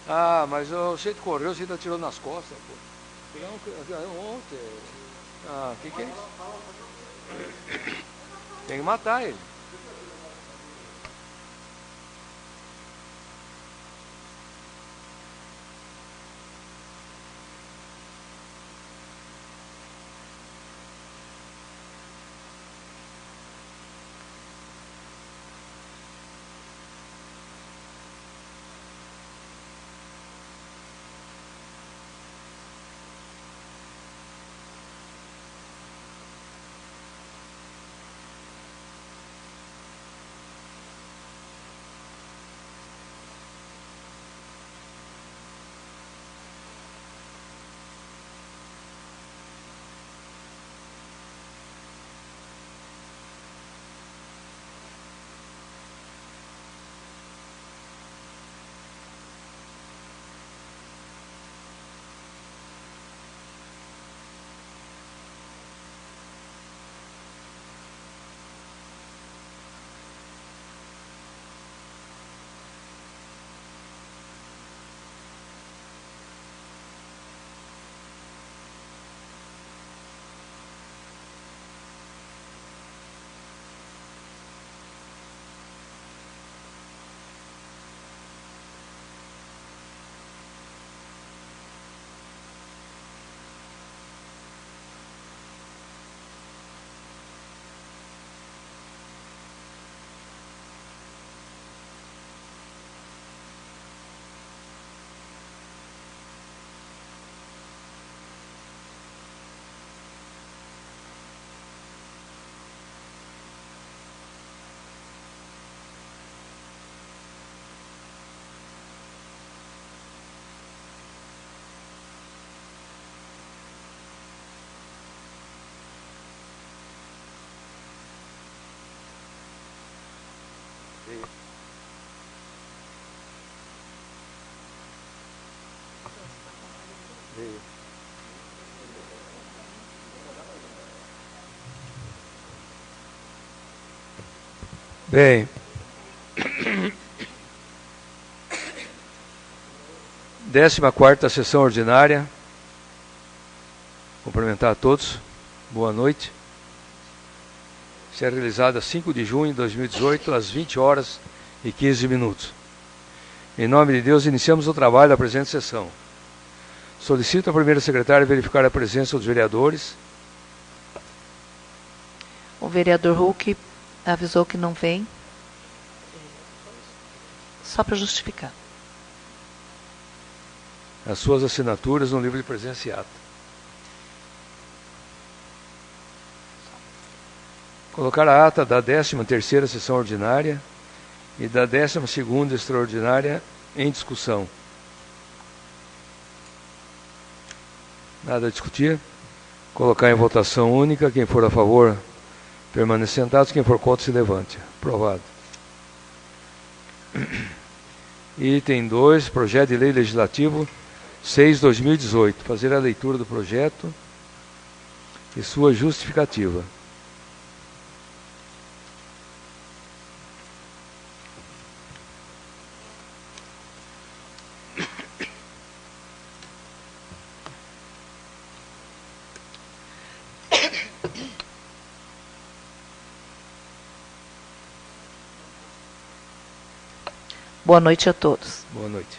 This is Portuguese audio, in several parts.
Ah, mas o jeito correu, o jeito atirou nas costas, pô. Ontem. Ah, que é isso? Tem que matar ele. Veio. Bem, 14ª sessão ordinária. Cumprimentar a todos. Boa noite. Será realizada 5 de junho de 2018, às 20h15. Em nome de Deus, iniciamos o trabalho da presente sessão. Solicito a primeira secretária verificar a presença dos vereadores. O vereador Huck avisou que não vem. Só para justificar. As suas assinaturas no livro de presença e ata. Colocar a ata da 13ª sessão ordinária e da 12ª extraordinária em discussão. Nada a discutir. Colocar em votação única. Quem for a favor, permaneça sentado. Quem for contra, se levante. Aprovado. Item 2, projeto de lei legislativo 6/2018. Fazer a leitura do projeto e sua justificativa. Boa noite a todos. Boa noite.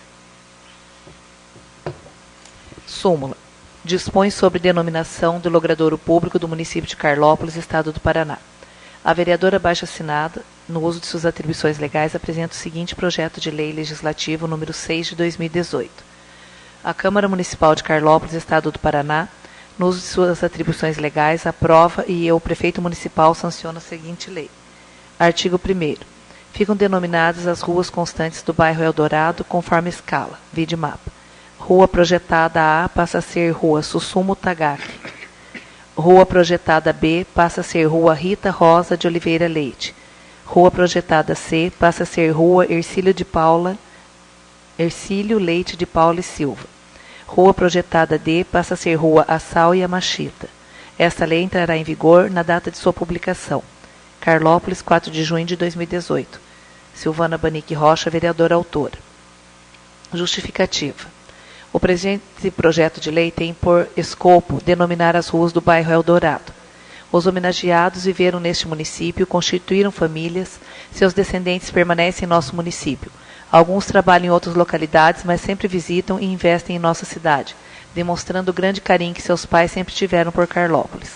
Súmula. Dispõe sobre denominação do logradouro público do município de Carlópolis, Estado do Paraná. A vereadora abaixo assinada, no uso de suas atribuições legais, apresenta o seguinte projeto de lei legislativo número 6 de 2018. A Câmara Municipal de Carlópolis, Estado do Paraná, no uso de suas atribuições legais, aprova e o prefeito municipal sanciona a seguinte lei. Artigo 1º. Ficam denominadas as ruas constantes do bairro Eldorado conforme escala, vide mapa. Rua projetada A passa a ser Rua Susumu Tagaki. Rua projetada B passa a ser Rua Rita Rosa de Oliveira Leite. Rua projetada C passa a ser Rua Ercílio Leite de Paula e Silva. Rua projetada D passa a ser Rua Assal Yamashita. Esta lei entrará em vigor na data de sua publicação. Carlópolis, 4 de junho de 2018. Silvana Banique Rocha, vereadora autora. Justificativa. O presente projeto de lei tem por escopo denominar as ruas do bairro Eldorado. Os homenageados viveram neste município, constituíram famílias, seus descendentes permanecem em nosso município. Alguns trabalham em outras localidades, mas sempre visitam e investem em nossa cidade, demonstrando o grande carinho que seus pais sempre tiveram por Carlópolis.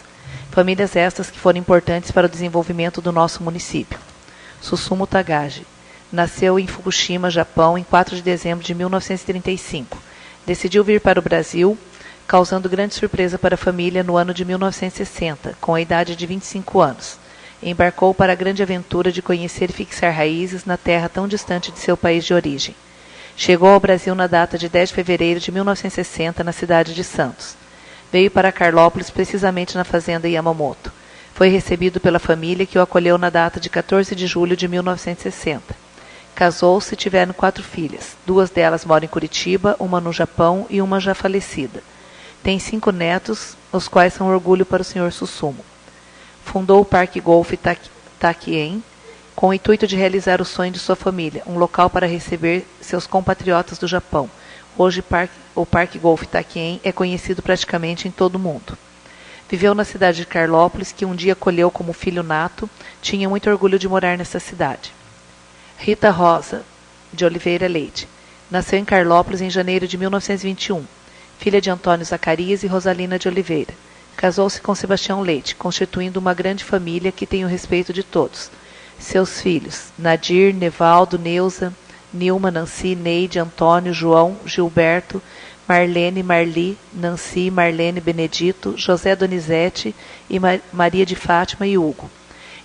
Famílias estas que foram importantes para o desenvolvimento do nosso município. Susumu Tagaji. Nasceu em Fukushima, Japão, em 4 de dezembro de 1935. Decidiu vir para o Brasil, causando grande surpresa para a família no ano de 1960, com a idade de 25 anos. Embarcou para a grande aventura de conhecer e fixar raízes na terra tão distante de seu país de origem. Chegou ao Brasil na data de 10 de fevereiro de 1960, na cidade de Santos. Veio para Carlópolis, precisamente na fazenda Yamamoto. Foi recebido pela família, que o acolheu na data de 14 de julho de 1960. Casou-se e tiveram 4 filhas. 2 delas moram em Curitiba, uma no Japão e uma já falecida. Tem 5 netos, os quais são orgulho para o Sr. Susumu. Fundou o Parque Golf Takien, com o intuito de realizar o sonho de sua família, um local para receber seus compatriotas do Japão. Hoje, o Parque Golf Takien é conhecido praticamente em todo o mundo. Viveu na cidade de Carlópolis, que um dia acolheu como filho nato, tinha muito orgulho de morar nessa cidade. Rita Rosa de Oliveira Leite. Nasceu em Carlópolis em janeiro de 1921. Filha de Antônio Zacarias e Rosalina de Oliveira. Casou-se com Sebastião Leite, constituindo uma grande família que tem o respeito de todos. Seus filhos, Nadir, Nevaldo, Neuza, Nilma, Nancy, Neide, Antônio, João, Gilberto, Marlene, Marli, Nancy, Marlene, Benedito, José Donizete e Maria de Fátima e Hugo.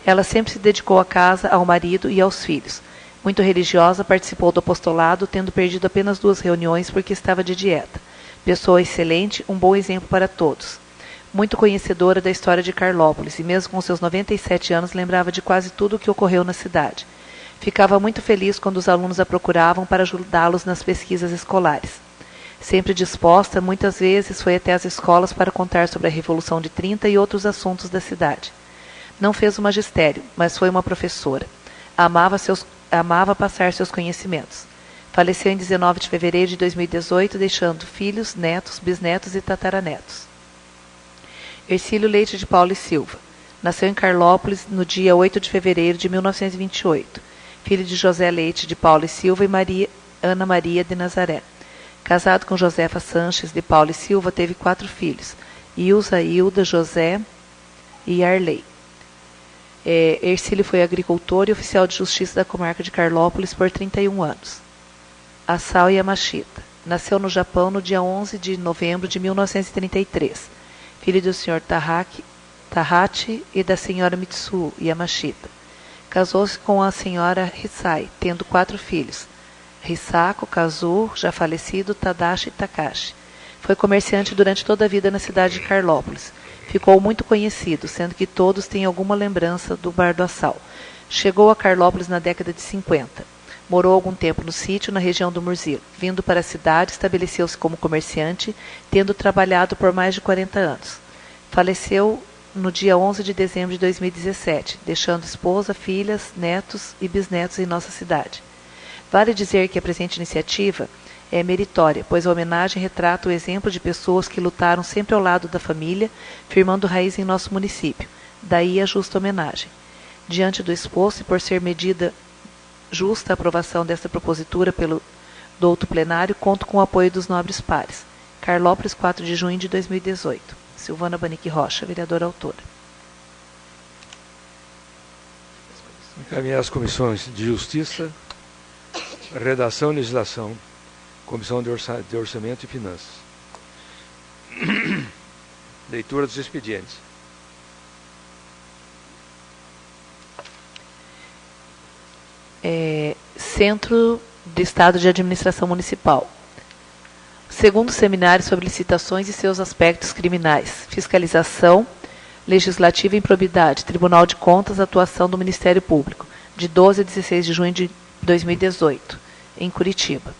Ela sempre se dedicou à casa, ao marido e aos filhos. Muito religiosa, participou do apostolado, tendo perdido apenas 2 reuniões porque estava de dieta. Pessoa excelente, um bom exemplo para todos. Muito conhecedora da história de Carlópolis e mesmo com seus 97 anos lembrava de quase tudo o que ocorreu na cidade. Ficava muito feliz quando os alunos a procuravam para ajudá-los nas pesquisas escolares. Sempre disposta, muitas vezes foi até as escolas para contar sobre a Revolução de 30 e outros assuntos da cidade. Não fez o magistério, mas foi uma professora. Amava passar seus conhecimentos. Faleceu em 19 de fevereiro de 2018, deixando filhos, netos, bisnetos e tataranetos. Ercílio Leite de Paulo e Silva. Nasceu em Carlópolis no dia 8 de fevereiro de 1928. Filho de José Leite de Paulo e Silva e Ana Maria de Nazaré. Casado com Josefa Sanches de Paulo e Silva, teve 4 filhos. Ilza, Hilda, José e Arley. Ercílio foi agricultor e oficial de justiça da comarca de Carlópolis por 31 anos. Asao Yamashita. Nasceu no Japão no dia 11 de novembro de 1933. Filho do Sr. Tahachi e da Sra. Mitsuo Yamashita. Casou-se com a Sra. Hisai, tendo 4 filhos. Hisako, Kazuo, já falecido, Tadashi e Takashi. Foi comerciante durante toda a vida na cidade de Carlópolis. Ficou muito conhecido, sendo que todos têm alguma lembrança do Bar do Assal. Chegou a Carlópolis na década de 50. Morou algum tempo no sítio, na região do Murzilo. Vindo para a cidade, estabeleceu-se como comerciante, tendo trabalhado por mais de 40 anos. Faleceu no dia 11 de dezembro de 2017, deixando esposa, filhas, netos e bisnetos em nossa cidade. Vale dizer que a presente iniciativa é meritória, pois a homenagem retrata o exemplo de pessoas que lutaram sempre ao lado da família, firmando raiz em nosso município. Daí a justa homenagem. Diante do exposto e por ser medida justa a aprovação desta propositura pelo douto plenário, conto com o apoio dos nobres pares. Carlópolis, 4 de junho de 2018. Silvana Banique Rocha, vereadora autora. Encaminhar as comissões de Justiça, Redação e Legislação, Comissão de Orçamento e Finanças. Leitura dos expedientes. Centro de Estado de Administração Municipal. Segundo seminário sobre licitações e seus aspectos criminais, fiscalização, legislativa e improbidade, Tribunal de Contas, atuação do Ministério Público, de 12 a 16 de junho de 2018, em Curitiba.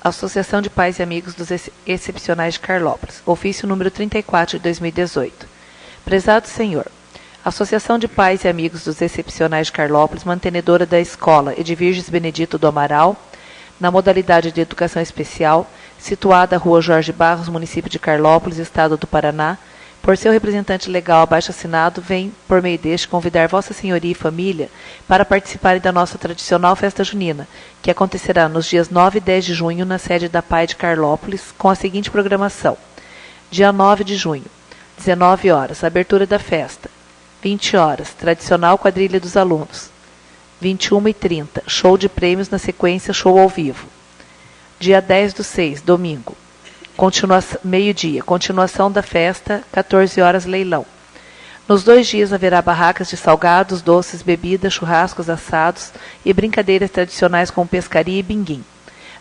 Associação de Pais e Amigos dos Excepcionais de Carlópolis, ofício número 34 de 2018. Prezado Senhor, Associação de Pais e Amigos dos Excepcionais de Carlópolis, mantenedora da Escola Edvirges Benedito do Amaral, na modalidade de educação especial, situada à Rua Jorge Barros, município de Carlópolis, estado do Paraná, por seu representante legal abaixo-assinado, vem, por meio deste, convidar Vossa Senhoria e família para participarem da nossa tradicional festa junina, que acontecerá nos dias 9 e 10 de junho na sede da PAI de Carlópolis, com a seguinte programação. Dia 9 de junho, 19 horas, abertura da festa. 20 horas, tradicional quadrilha dos alunos. 21h30, show de prêmios na sequência show ao vivo. Dia 10/6, domingo. Meio-dia, continuação da festa, 14 horas, leilão. Nos 2 dias haverá barracas de salgados, doces, bebidas, churrascos, assados e brincadeiras tradicionais como pescaria e binguim.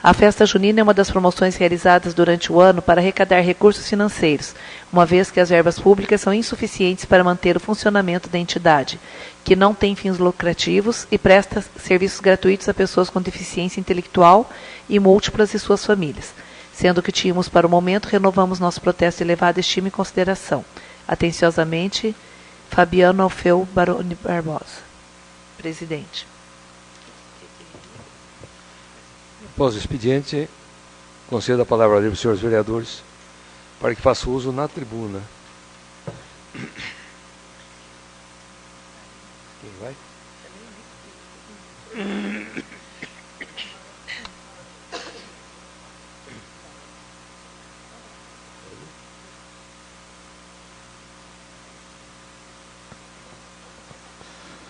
A festa junina é uma das promoções realizadas durante o ano para arrecadar recursos financeiros, uma vez que as verbas públicas são insuficientes para manter o funcionamento da entidade, que não tem fins lucrativos e presta serviços gratuitos a pessoas com deficiência intelectual e múltiplas e suas famílias. Sendo que tínhamos para o momento, renovamos nosso protesto de elevada estima e consideração. Atenciosamente, Fabiano Alfeu Baroni Barbosa. Presidente. Após o expediente, concedo a palavra livre aos senhores vereadores para que façam uso na tribuna. Quem vai?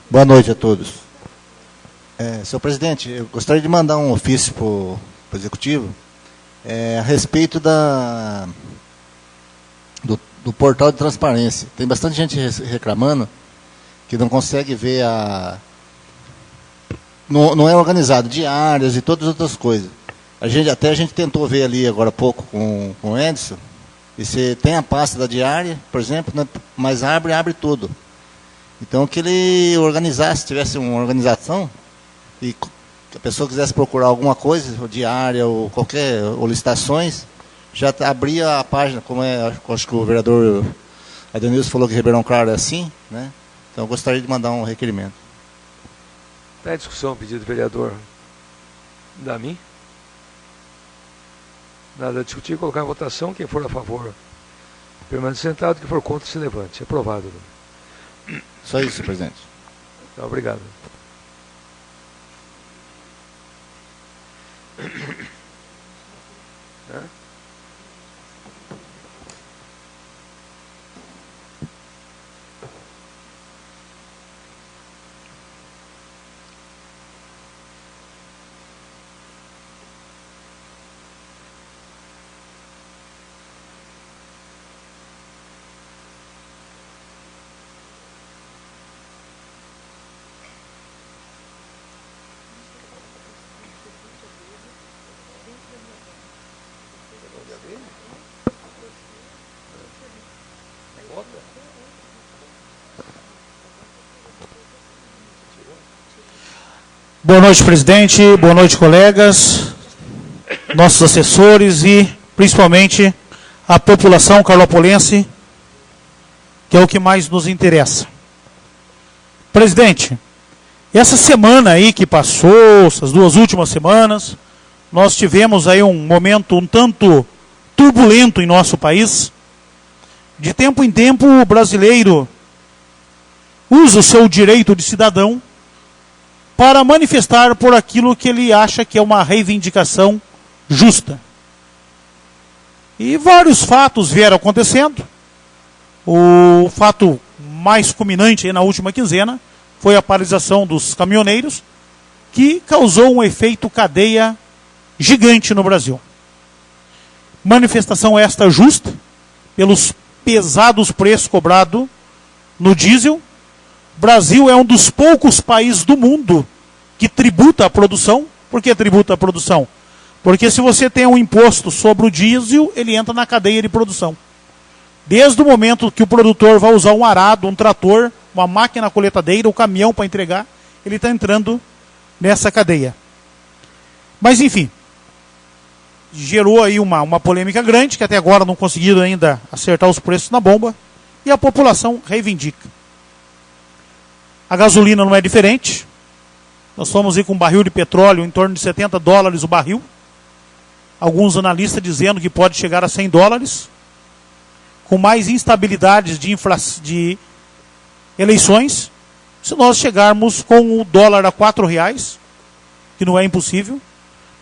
Boa noite a todos. Senhor presidente, eu gostaria de mandar um ofício para o Executivo a respeito do portal de transparência. Tem bastante gente reclamando que não consegue ver não é organizado, diárias e todas as outras coisas. A gente tentou ver ali agora há pouco com o Edson, e você tem a pasta da diária, por exemplo, né, mas abre tudo. Então, que ele organizasse, tivesse uma organização, e que a pessoa quisesse procurar alguma coisa, ou diária, ou licitações, já abria a página, acho que o vereador Adenilson falou que Ribeirão Claro é assim, né? Então, eu gostaria de mandar um requerimento. Está em discussão, pedido do vereador Damin. Nada a discutir, colocar em votação, quem for a favor, permanece sentado, quem for contra, se levante. Aprovado. Só isso, presidente. Tá, obrigado. Boa noite, presidente. Boa noite, colegas, nossos assessores e, principalmente, a população carlopolense, que é o que mais nos interessa. Presidente, essa semana aí que passou, essas 2 últimas semanas, nós tivemos aí um momento um tanto turbulento em nosso país. De tempo em tempo, o brasileiro usa o seu direito de cidadão para manifestar por aquilo que ele acha que é uma reivindicação justa. E vários fatos vieram acontecendo. O fato mais culminante aí na última quinzena foi a paralisação dos caminhoneiros, que causou um efeito cadeia gigante no Brasil. Manifestação esta justa, pelos pesados preços cobrados no diesel. O Brasil é um dos poucos países do mundo que tributa a produção. Por que tributa a produção? Porque se você tem um imposto sobre o diesel, ele entra na cadeia de produção. Desde o momento que o produtor vai usar um arado, um trator, uma máquina coletadeira, um caminhão para entregar, ele está entrando nessa cadeia. Mas enfim, gerou aí uma polêmica grande, que até agora não conseguiram ainda acertar os preços na bomba, e a população reivindica. A gasolina não é diferente. Nós fomos aí com um barril de petróleo em torno de $70 o barril. Alguns analistas dizendo que pode chegar a $100, com mais instabilidades de eleições. Se nós chegarmos com o dólar a R$4, que não é impossível,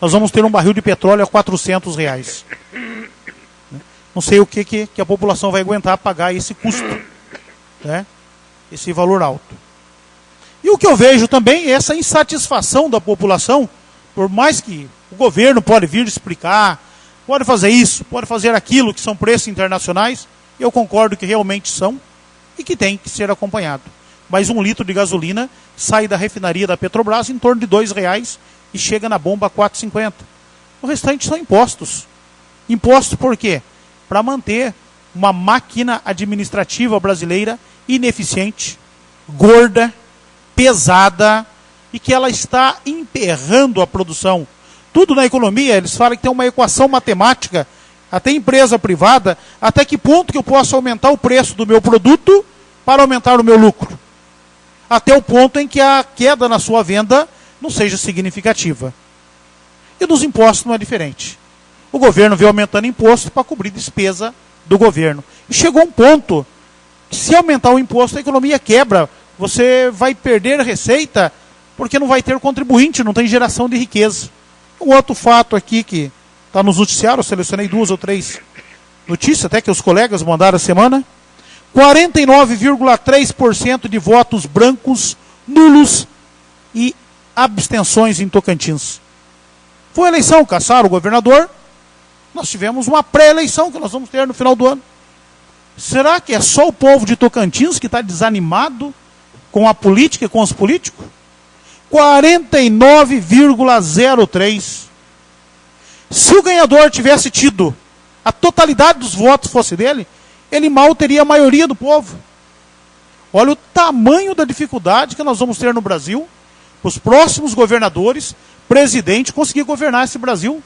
nós vamos ter um barril de petróleo a R$400. Não sei o que a população vai aguentar pagar esse custo, né? Esse valor alto. E o que eu vejo também é essa insatisfação da população, por mais que o governo pode vir explicar, pode fazer isso, pode fazer aquilo, que são preços internacionais, eu concordo que realmente são e que tem que ser acompanhado. Mas 1 litro de gasolina sai da refinaria da Petrobras em torno de R$2 e chega na bomba a R$4,50. O restante são impostos. Impostos por quê? Para manter uma máquina administrativa brasileira ineficiente, gorda, pesada, e que ela está emperrando a produção. Tudo na economia, eles falam que tem uma equação matemática, até empresa privada, até que ponto que eu posso aumentar o preço do meu produto para aumentar o meu lucro. Até o ponto em que a queda na sua venda não seja significativa. E nos impostos não é diferente. O governo vem aumentando imposto para cobrir despesa do governo. E chegou um ponto que, se aumentar o imposto, a economia quebra. Você vai perder receita porque não vai ter contribuinte, não tem geração de riqueza. Um outro fato aqui que está nos noticiários, eu selecionei 2 ou 3 notícias, até que os colegas mandaram a semana. 49,3% de votos brancos, nulos e abstenções em Tocantins. Foi a eleição, caçaram o governador. Nós tivemos uma pré-eleição que nós vamos ter no final do ano. Será que é só o povo de Tocantins que está desanimado com a política e com os políticos? 49,03%. Se o ganhador tivesse tido a totalidade dos votos fosse dele, ele mal teria a maioria do povo. Olha o tamanho da dificuldade que nós vamos ter no Brasil, os próximos governadores, presidente, conseguir governar esse Brasil.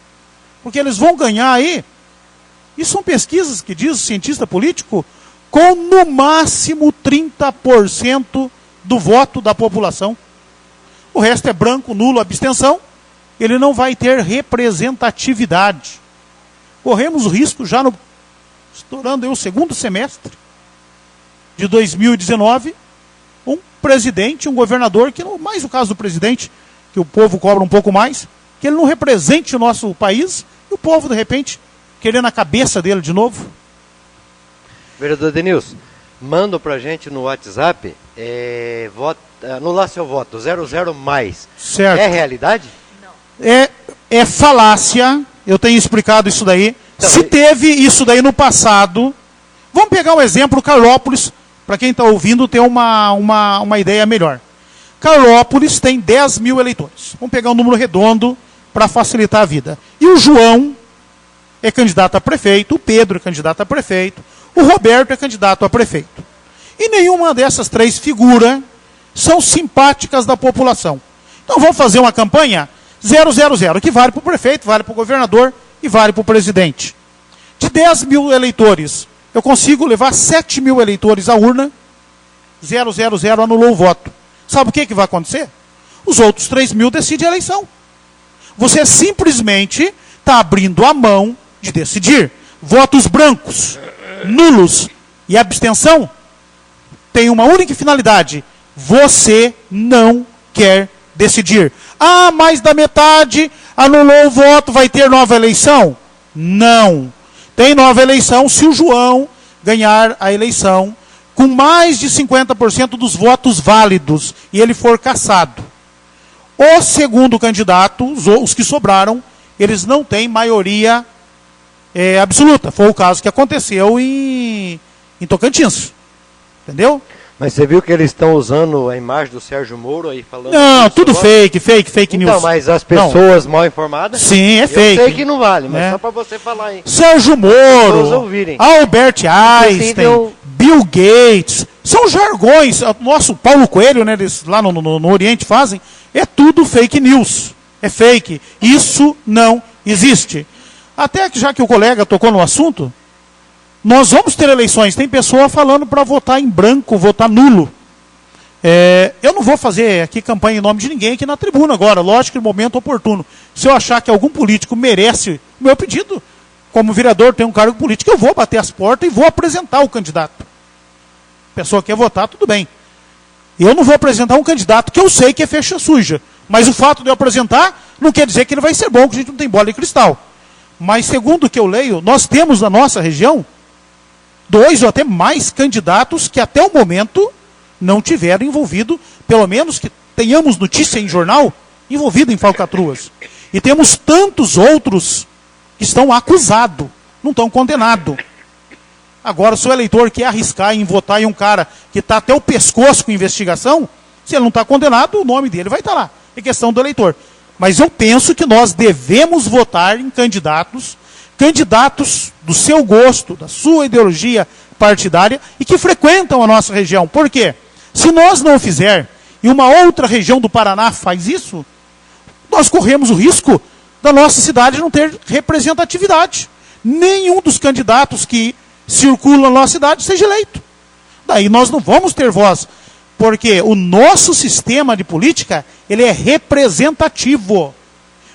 Porque eles vão ganhar aí, e são pesquisas que diz o cientista político, com no máximo 30% do voto da população. O resto é branco, nulo, abstenção. Ele não vai ter representatividade. Corremos o risco, já estourando aí o segundo semestre de 2019, um presidente, um governador, que mais o caso do presidente, que o povo cobra um pouco mais, que ele não represente o nosso país, e o povo, de repente, querendo a cabeça dele de novo. Vereador Denilson, manda pra gente no WhatsApp, anular seu voto, 00 mais. Certo. É realidade? Não. É falácia, eu tenho explicado isso daí. Então, se teve isso daí no passado, vamos pegar um exemplo, Carlópolis, para quem está ouvindo ter uma ideia melhor. Carlópolis tem 10 mil eleitores. Vamos pegar um número redondo para facilitar a vida. E o João é candidato a prefeito, o Pedro é candidato a prefeito, o Roberto é candidato a prefeito. E nenhuma dessas 3 figuras são simpáticas da população. Então vamos fazer uma campanha 000, que vale para o prefeito, vale para o governador e vale para o presidente. De 10 mil eleitores, eu consigo levar 7 mil eleitores à urna, 000 anulou o voto. Sabe o que vai acontecer? Os outros 3 mil decidem a eleição. Você simplesmente está abrindo a mão de decidir. Votos brancos, nulos e abstenção tem uma única finalidade. Você não quer decidir. Ah, mais da metade anulou o voto, vai ter nova eleição? Não. Tem nova eleição se o João ganhar a eleição com mais de 50% dos votos válidos e ele for cassado. O segundo candidato, os que sobraram, eles não têm maioria absoluta. Foi o caso que aconteceu em Tocantins. Entendeu? Mas você viu que eles estão usando a imagem do Sérgio Moro aí falando... Não, tudo fake news. Então, mas as pessoas mal informadas... Sim, é fake. Eu sei que não vale, mas só para você falar aí. Sérgio Moro, Albert Einstein, Bill Gates, são jargões. Nosso Paulo Coelho, né, eles lá no Oriente fazem, é tudo fake news. É fake. Isso não existe. Até que, já que o colega tocou no assunto, nós vamos ter eleições. Tem pessoa falando para votar em branco, votar nulo. Eu não vou fazer aqui campanha em nome de ninguém aqui na tribuna agora, lógico que no momento oportuno. Se eu achar que algum político merece o meu pedido, como vereador tem um cargo político, eu vou bater as portas e vou apresentar o candidato. A pessoa quer votar, tudo bem. Eu não vou apresentar um candidato que eu sei que é fecha suja. Mas o fato de eu apresentar não quer dizer que ele vai ser bom, que a gente não tem bola de cristal. Mas segundo o que eu leio, nós temos na nossa região 2 ou até mais candidatos que até o momento não tiveram envolvido, pelo menos que tenhamos notícia em jornal, envolvido em falcatruas. E temos tantos outros que estão acusados, não estão condenados. Agora, se o eleitor quer arriscar em votar em um cara que está até o pescoço com investigação, se ele não está condenado, o nome dele vai estar lá. É questão do eleitor. Mas eu penso que nós devemos votar em candidatos do seu gosto, da sua ideologia partidária e que frequentam a nossa região. Por quê? Se nós não o fizer e uma outra região do Paraná faz isso, nós corremos o risco da nossa cidade não ter representatividade. Nenhum dos candidatos que circulam na nossa cidade seja eleito. Daí nós não vamos ter voz. Porque o nosso sistema de política, ele é representativo.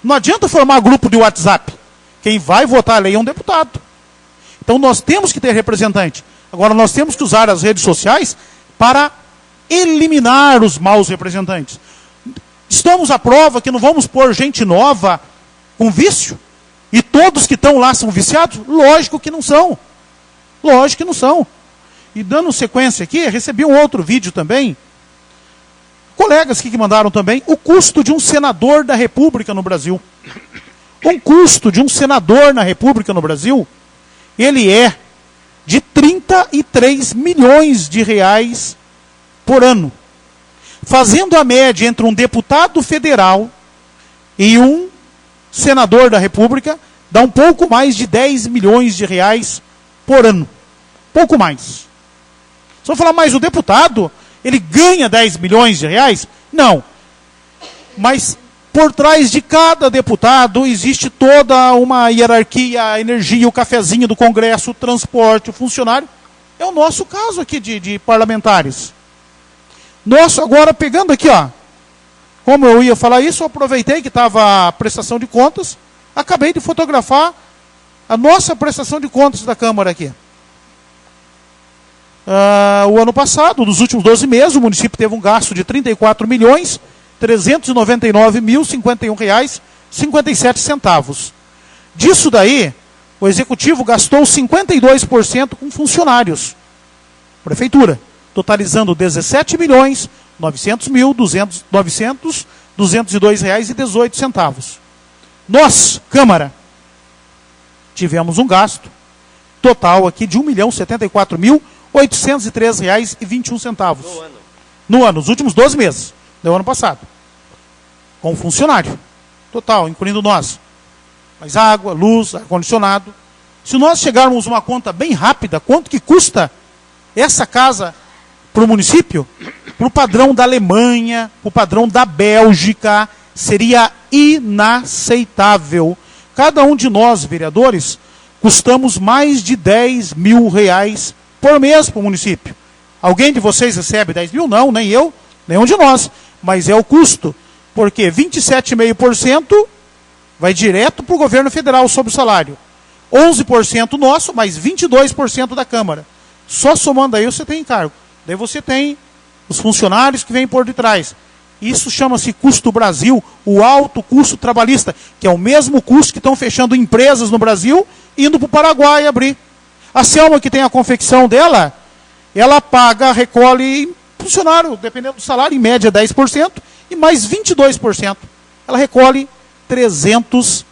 Não adianta formar grupo de WhatsApp. Quem vai votar a lei é um deputado. Então nós temos que ter representante. Agora nós temos que usar as redes sociais para eliminar os maus representantes. Estamos à prova que não vamos pôr gente nova com vício? E todos que estão lá são viciados? Lógico que não são. Lógico que não são. E dando sequência aqui, recebi um outro vídeo também. Colegas que mandaram também. O custo de um senador da República no Brasil. Um custo de um senador na República no Brasil, ele é de 33 milhões de reais por ano. Fazendo a média entre um deputado federal e um senador da República, dá um pouco mais de 10 milhões de reais por ano. Pouco mais. Se eu falar, mas o deputado, ele ganha 10 milhões de reais? Não. Mas por trás de cada deputado existe toda uma hierarquia, a energia, o cafezinho do Congresso, o transporte, o funcionário. É o nosso caso aqui de parlamentares. Nosso, agora pegando aqui, ó. Como eu ia falar isso, eu aproveitei que estava a prestação de contas, acabei de fotografar a nossa prestação de contas da Câmara aqui. O ano passado, nos últimos 12 meses, o município teve um gasto de R$ 34.399.051,57. Disso daí, o Executivo gastou 52% com funcionários. Prefeitura, totalizando R$ 17.900.202,18. Nós, Câmara, tivemos um gasto total aqui de R$ 1.074.803,21. No ano, nos últimos 12 meses do ano passado. Com funcionário. Total, incluindo nós. Mas água, luz, ar-condicionado. Se nós chegarmos a uma conta bem rápida, quanto que custa essa casa para o município? Para o padrão da Alemanha, para o padrão da Bélgica, seria inaceitável. Cada um de nós, vereadores, custamos mais de 10 mil reais por mês para o município. Alguém de vocês recebe 10 mil? Não, nem eu, nenhum de nós. Mas é o custo, porque 27,5% vai direto para o governo federal sobre o salário. 11% nosso, mais 22% da Câmara. Só somando aí você tem encargo. Daí você tem os funcionários que vêm por detrás. Isso chama-se custo Brasil, o alto custo trabalhista, que é o mesmo custo que estão fechando empresas no Brasil, indo para o Paraguai abrir. A Selma, que tem a confecção dela, ela paga, recolhe funcionário, dependendo do salário, em média 10%, e mais 22%. Ela recolhe 330%.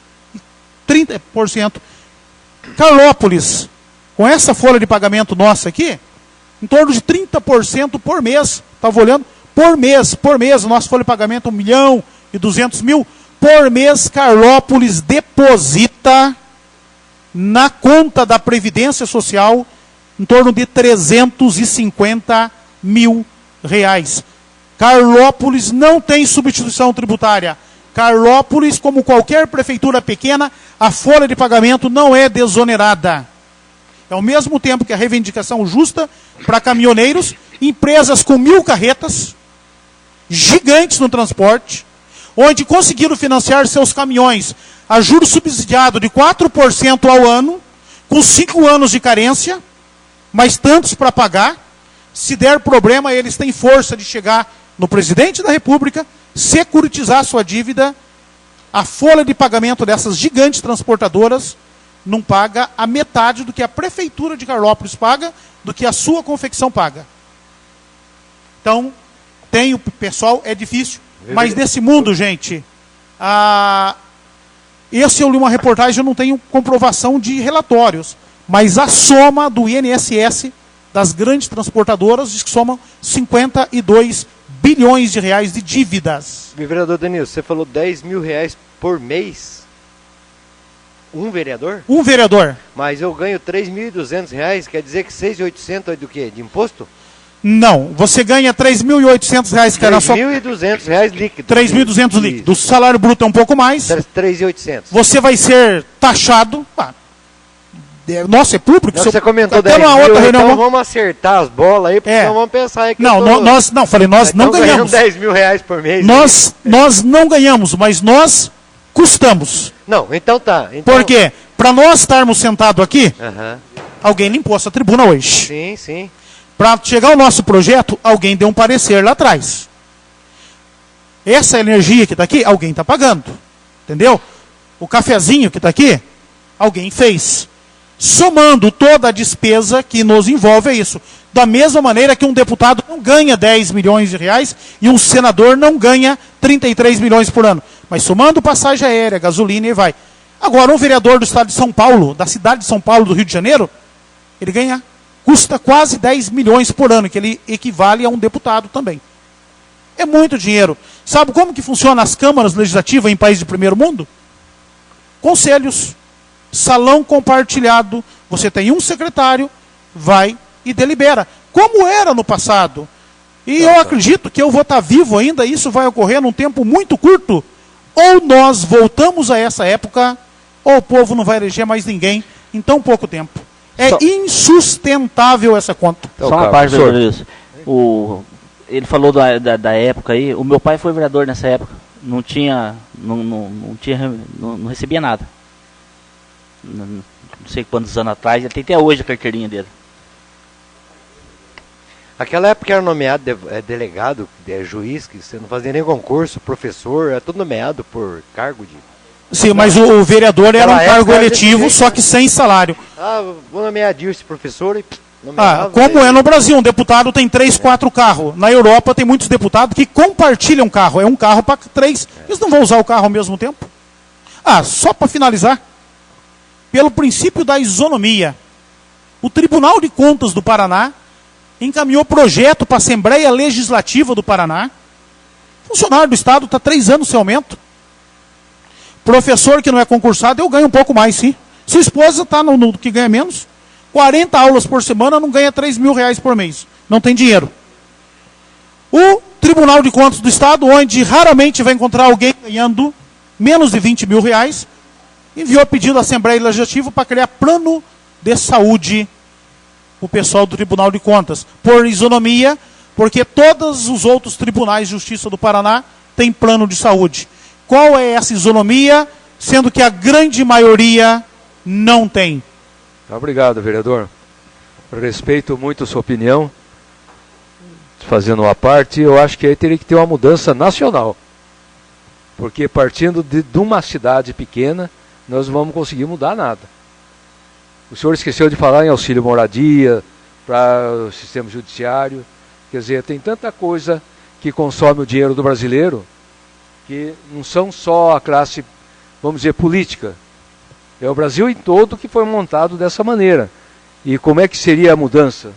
Carlópolis, com essa folha de pagamento nossa aqui, em torno de 30% por mês. Estava olhando, por mês, nossa folha de pagamento é 1.200.000. Por mês, Carlópolis deposita na conta da Previdência Social em torno de 350 mil reais. Carlópolis não tem substituição tributária. Carlópolis, como qualquer prefeitura pequena, a folha de pagamento não é desonerada. É ao mesmo tempo que a reivindicação justa para caminhoneiros, empresas com 1.000 carretas, gigantes no transporte, onde conseguiram financiar seus caminhões a juros subsidiado de 4% ao ano, com 5 anos de carência, mas tantos para pagar. Se der problema, eles têm força de chegar no presidente da República, securitizar sua dívida. A folha de pagamento dessas gigantes transportadoras não paga a metade do que a prefeitura de Carlópolis paga, do que a sua confecção paga. Então, tem o pessoal, é difícil. Mas nesse mundo, gente, esse eu li uma reportagem, eu não tenho comprovação de relatórios, mas a soma do INSS das grandes transportadoras diz que somam 52 bilhões de reais de dívidas. Vereador Danilo, você falou 10 mil reais por mês? Um vereador? Um vereador. Mas eu ganho 3.200 reais, quer dizer que 6.800 é do quê? De imposto? Não, você ganha 3.800 reais que é na sua... 3.200 reais líquido. 3.200 líquido. O salário bruto é um pouco mais. 3.800. Você vai ser taxado. Nossa, é público. Não, você comentou até 10 mil, outra reunião, então vamos acertar as bolas aí, porque senão vamos pensar aí que não, nós não ganhamos. 10 mil reais por mês. Nós não ganhamos, mas nós custamos. Não, então tá. Então... Por quê? Para nós estarmos sentados aqui, alguém limpou essa tribuna hoje. Sim, sim. Para chegar ao nosso projeto, alguém deu um parecer lá atrás. Essa energia que está aqui, alguém está pagando. Entendeu? O cafezinho que está aqui, alguém fez. Somando toda a despesa que nos envolve é isso. Da mesma maneira que um deputado não ganha 10 milhões de reais e um senador não ganha 33 milhões por ano. Mas somando passagem aérea, gasolina e vai. Agora, um vereador do estado de São Paulo, da cidade de São Paulo, do Rio de Janeiro, ele custa quase 10 milhões por ano, que ele equivale a um deputado também. É muito dinheiro. Sabe como que funciona as câmaras legislativas em países de primeiro mundo? Conselhos. Salão compartilhado, você tem um secretário, vai e delibera, como era no passado. E eu acredito que eu vou estar vivo ainda, isso vai ocorrer num tempo muito curto. Ou nós voltamos a essa época, ou o povo não vai eleger mais ninguém em tão pouco tempo. É insustentável essa conta. Só uma parte, doutor. Ele falou da época aí, o meu pai foi vereador nessa época, não recebia nada. Não sei quantos anos atrás, ele tem até hoje a carteirinha dele. Aquela época era nomeado delegado, juiz, que você não fazia nem concurso, professor, era tudo nomeado por cargo de... Sim, mas o vereador era um cargo eletivo, só que sem salário. Vou nomear Dirce professor e... como é no Brasil, um deputado tem 3, 4 carros. Na Europa tem muitos deputados que compartilham carro, é um carro para 3. Eles não vão usar o carro ao mesmo tempo? Só para finalizar. Pelo princípio da isonomia, o Tribunal de Contas do Paraná encaminhou projeto para a Assembleia Legislativa do Paraná. Funcionário do Estado está 3 anos sem aumento. Professor que não é concursado, eu ganho um pouco mais, sim. Sua esposa está no que ganha menos. 40 aulas por semana, não ganha 3 mil reais por mês. Não tem dinheiro. O Tribunal de Contas do Estado, onde raramente vai encontrar alguém ganhando menos de 20 mil reais, enviou pedido à Assembleia Legislativa para criar plano de saúde o pessoal do Tribunal de Contas. Por isonomia, porque todos os outros tribunais de justiça do Paraná têm plano de saúde. Qual é essa isonomia, sendo que a grande maioria não tem? Obrigado, vereador. Respeito muito a sua opinião. Fazendo uma parte, eu acho que aí teria que ter uma mudança nacional. Porque partindo de uma cidade pequena, nós não vamos conseguir mudar nada. O senhor esqueceu de falar em auxílio moradia, para o sistema judiciário. Quer dizer, tem tanta coisa que consome o dinheiro do brasileiro, que não são só a classe, vamos dizer, política. É o Brasil em todo que foi montado dessa maneira. E como é que seria a mudança?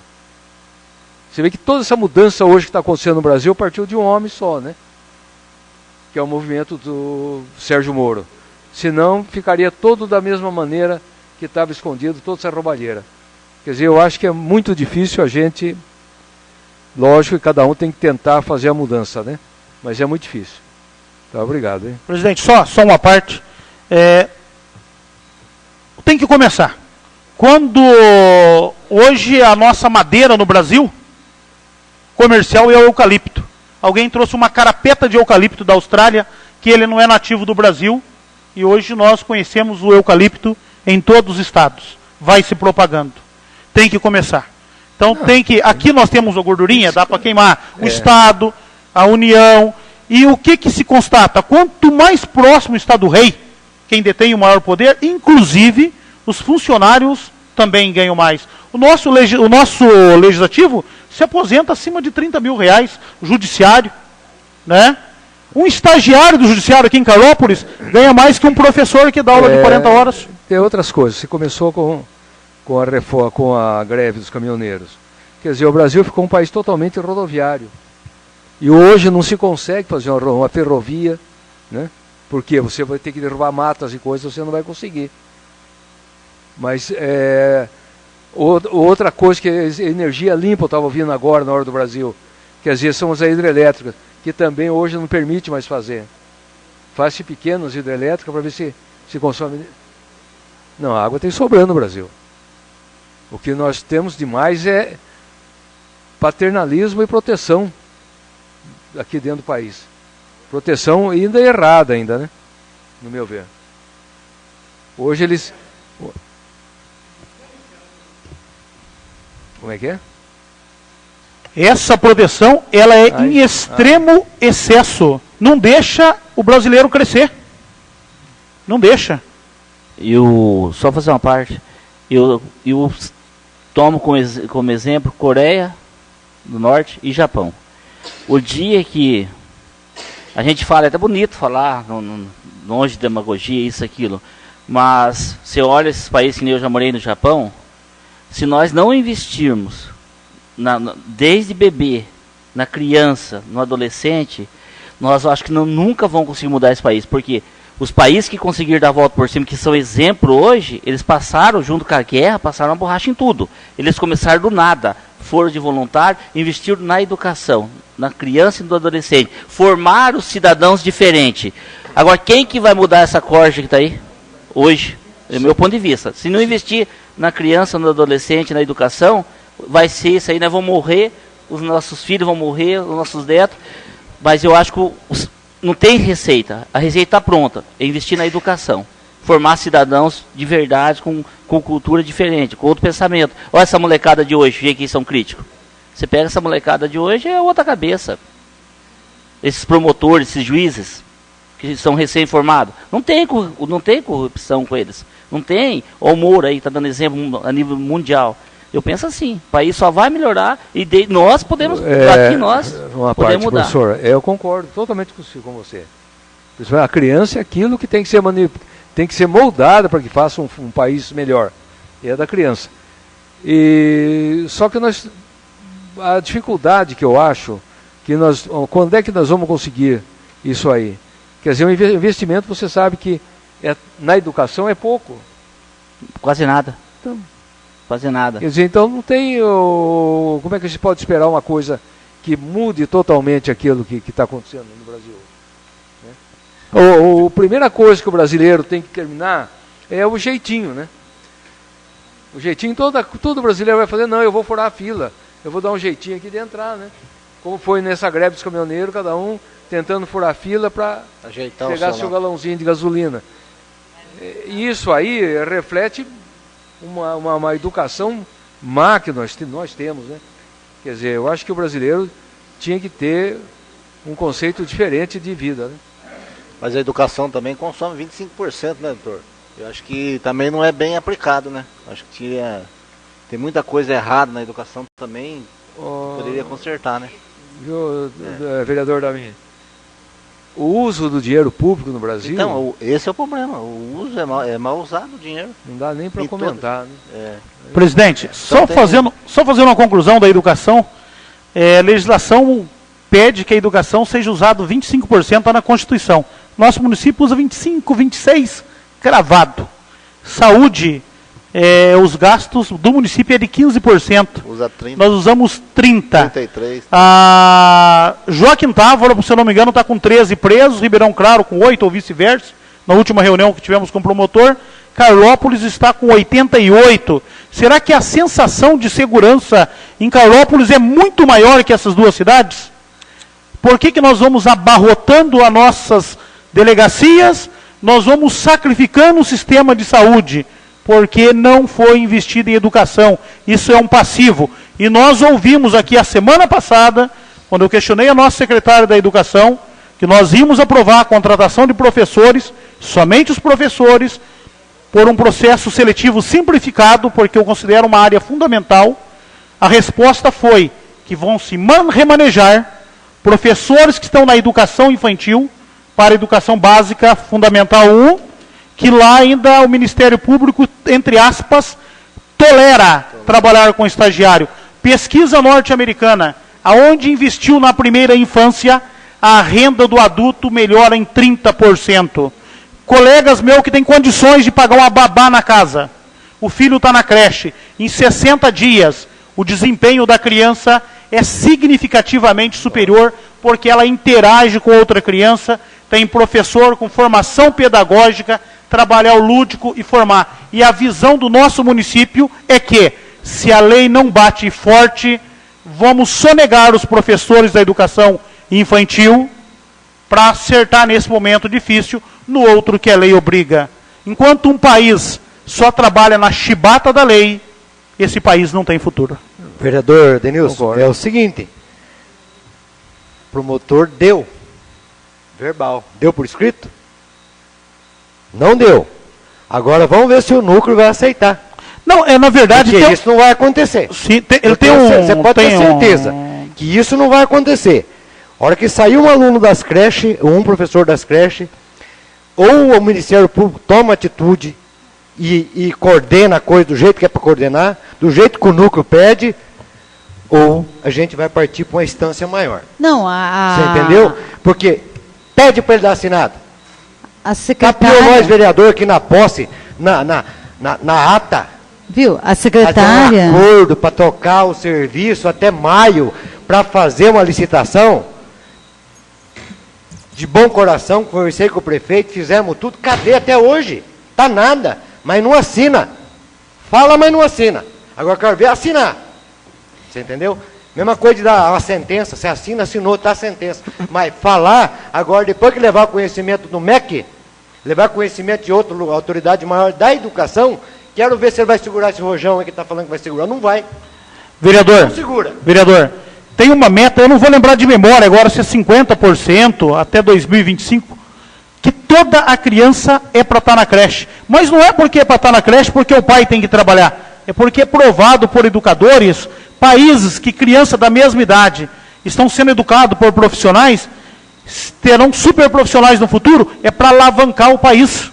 Você vê que toda essa mudança hoje que está acontecendo no Brasil partiu de um homem só, né? Que é o movimento do Sérgio Moro. Senão ficaria todo da mesma maneira que estava escondido, toda essa roubalheira. Quer dizer, eu acho que é muito difícil a gente... Lógico que cada um tem que tentar fazer a mudança, né? Mas é muito difícil. Tá, obrigado, hein? Presidente, só uma parte. Tem que começar. Quando hoje a nossa madeira no Brasil comercial é o eucalipto. Alguém trouxe uma carapeta de eucalipto da Austrália, que ele não é nativo do Brasil, e hoje nós conhecemos o eucalipto em todos os estados. Vai se propagando. Tem que começar. Então tem que... Aqui nós temos a gordurinha, dá para queimar. O Estado, a União. E o que se constata? Quanto mais próximo está do rei, quem detém o maior poder, inclusive os funcionários também ganham mais. O nosso legislativo se aposenta acima de 30 mil reais, o judiciário, né? Um estagiário do judiciário aqui em Carlópolis ganha mais que um professor que dá aula de 40 horas. Tem outras coisas. Você começou com a reforma, com a greve dos caminhoneiros. Quer dizer, o Brasil ficou um país totalmente rodoviário. E hoje não se consegue fazer uma ferrovia, né? Porque você vai ter que derrubar matas e coisas, você não vai conseguir. Mas outra coisa que é energia limpa, eu estava ouvindo agora na hora do Brasil, quer dizer, são as hidrelétricas, que também hoje não permite mais fazer. Faz-se pequenas hidrelétricas para ver se consome. Não, a água tem sobrando no Brasil. O que nós temos demais é paternalismo e proteção aqui dentro do país. Proteção ainda errada ainda, né? No meu ver. Hoje eles... Como é que é? Essa proteção, ela é em extremo excesso. Não deixa o brasileiro crescer. Não deixa. Só fazer uma parte. Eu tomo como exemplo Coreia do Norte e Japão. O dia que a gente fala, é até bonito falar, longe de demagogia, isso, aquilo, mas você olha esses países que nem eu já morei no Japão, se nós não investirmos desde bebê, na criança, no adolescente, nós acho que nunca vamos conseguir mudar esse país, porque os países que conseguiram dar a volta por cima, que são exemplo hoje, eles passaram, junto com a guerra, passaram a borracha em tudo. Eles começaram do nada, foram de voluntário, investiram na educação, na criança e no adolescente, formaram cidadãos diferentes. Agora, quem que vai mudar essa corja que está aí? Hoje, é o meu ponto de vista. Se não investir na criança, no adolescente, na educação, vai ser isso aí, nós vamos morrer, os nossos filhos vão morrer, os nossos netos, mas eu acho que não tem receita, a receita está pronta, é investir na educação, formar cidadãos de verdade, com cultura diferente, com outro pensamento. Olha essa molecada de hoje, vê que são críticos. Você pega essa molecada de hoje, é outra cabeça. Esses promotores, esses juízes, que são recém-formados, não tem corrupção com eles. Não tem. Ó, o Moura aí está dando exemplo a nível mundial. Eu penso assim, o país só vai melhorar e nós podemos, aqui nós uma podemos parte, mudar. Professor, eu concordo totalmente com você. A criança é aquilo que tem que ser moldada para que faça um país melhor. É da criança. Só que a dificuldade que eu acho, quando é que nós vamos conseguir isso aí? Quer dizer, o investimento, você sabe que na educação é pouco. Quase nada. Então, quase nada. Quer dizer, então não tem... como é que a gente pode esperar uma coisa que mude totalmente aquilo que está acontecendo no Brasil? Né? A primeira coisa que o brasileiro tem que terminar é o jeitinho, né? O jeitinho, todo brasileiro vai fazer, não, eu vou furar a fila, eu vou dar um jeitinho aqui de entrar, né? Como foi nessa greve dos caminhoneiros, cada um tentando furar a fila para pegar seu galãozinho de gasolina. E isso aí reflete uma educação má que nós temos, né? Quer dizer, eu acho que o brasileiro tinha que ter um conceito diferente de vida, né? Mas a educação também consome 25%, né, doutor? Eu acho que também não é bem aplicado, né? Acho que tem muita coisa errada na educação também, poderia consertar, né? Vereador Davi, o uso do dinheiro público no Brasil... Então, esse é o problema. O uso é mal usado o dinheiro. Não dá nem para comentar, né? Presidente, só fazendo uma conclusão da educação, a legislação pede que a educação seja usado 25% na Constituição. Nosso município usa 25, 26, cravado. Saúde, os gastos do município é de 15%. Usa 30. Nós usamos 30%. 33. Joaquim Távora, se eu não me engano, está com 13 presos, Ribeirão Claro com 8 ou vice-versa, na última reunião que tivemos com o promotor. Carlópolis está com 88. Será que a sensação de segurança em Carlópolis é muito maior que essas duas cidades? Por que nós vamos abarrotando as nossas delegacias, nós vamos sacrificando o sistema de saúde? Porque não foi investido em educação. Isso é um passivo. E nós ouvimos aqui a semana passada, quando eu questionei a nossa secretária da Educação, que nós íamos aprovar a contratação de professores, somente os professores, por um processo seletivo simplificado, porque eu considero uma área fundamental. A resposta foi que vão se remanejar professores que estão na educação infantil para a educação básica fundamental 1, que lá ainda o Ministério Público, entre aspas, tolera trabalhar com estagiário. Pesquisa norte-americana, aonde investiu na primeira infância, a renda do adulto melhora em 30%. Colegas meus que têm condições de pagar uma babá na casa, o filho está na creche, em 60 dias, o desempenho da criança é significativamente superior, porque ela interage com outra criança, tem professor com formação pedagógica, trabalhar o lúdico e formar. E a visão do nosso município é que, se a lei não bate forte, vamos sonegar os professores da educação infantil para acertar nesse momento difícil no outro que a lei obriga. Enquanto um país só trabalha na chibata da lei, esse país não tem futuro. Vereador Denilson, é o seguinte, o promotor deu verbal, deu por escrito? Não deu. Agora vamos ver se o núcleo vai aceitar. Não, na verdade... Porque isso não vai acontecer. Sim, você pode ter certeza que isso não vai acontecer. A hora que sair um aluno das creches, ou um professor das creches, ou o Ministério Público toma atitude e coordena a coisa do jeito que é para coordenar, do jeito que o núcleo pede, ou a gente vai partir para uma instância maior. Não, Você entendeu? Porque pede para ele dar assinado. A secretária... Capiou nós, vereador, aqui na posse, na ata. Viu? A secretária... Fazer um acordo para tocar o serviço até maio, para fazer uma licitação. De bom coração, conversei com o prefeito, fizemos tudo. Cadê até hoje? Tá nada, mas não assina. Fala, mas não assina. Agora quero ver assinar. Você entendeu? Mesma coisa de dar uma sentença, você assina, assinou, está a sentença. Mas falar, agora depois que levar conhecimento do MEC, levar conhecimento de outra autoridade maior da educação, quero ver se ele vai segurar esse rojão aí que está falando que vai segurar. Não vai. Vereador, não segura. Vereador, tem uma meta, eu não vou lembrar de memória agora, se é 50% até 2025, que toda a criança é para estar na creche. Mas não é porque é para estar na creche porque o pai tem que trabalhar. É porque é provado por educadores, países que crianças da mesma idade estão sendo educados por profissionais, terão super profissionais no futuro, é para alavancar o país.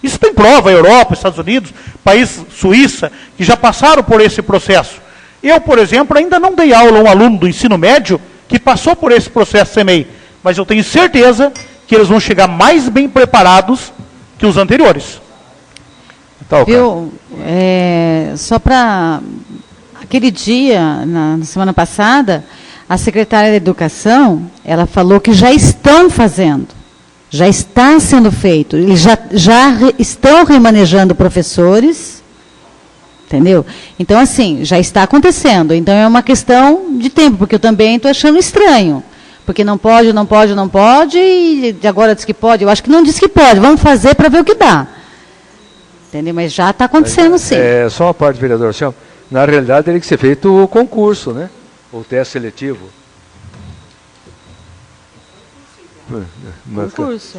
Isso tem prova, Europa, Estados Unidos, país Suíça, que já passaram por esse processo. Eu, por exemplo, ainda não dei aula a um aluno do ensino médio que passou por esse processo CMEI, mas eu tenho certeza que eles vão chegar mais bem preparados que os anteriores. Viu? Só para... Aquele dia, na semana passada, a secretária da Educação, ela falou que já estão fazendo, já está sendo feito, eles já estão remanejando professores, entendeu? Então, assim, já está acontecendo. Então, é uma questão de tempo, porque eu também estou achando estranho. Porque não pode, e agora diz que pode. Eu acho que não diz que pode, vamos fazer para ver o que dá. Entendeu? Mas já está acontecendo, sim. Só uma parte, vereador. Na realidade, teria que ser feito o concurso, né? O teste seletivo. Concurso,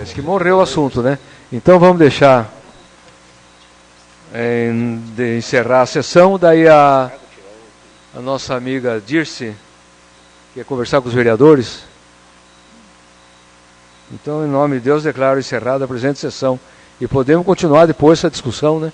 Acho que morreu o assunto, né? Então vamos deixar de encerrar a sessão. Daí a nossa amiga Dirce quer conversar com os vereadores. Então, em nome de Deus, declaro encerrada a presente sessão. E podemos continuar depois essa discussão, né?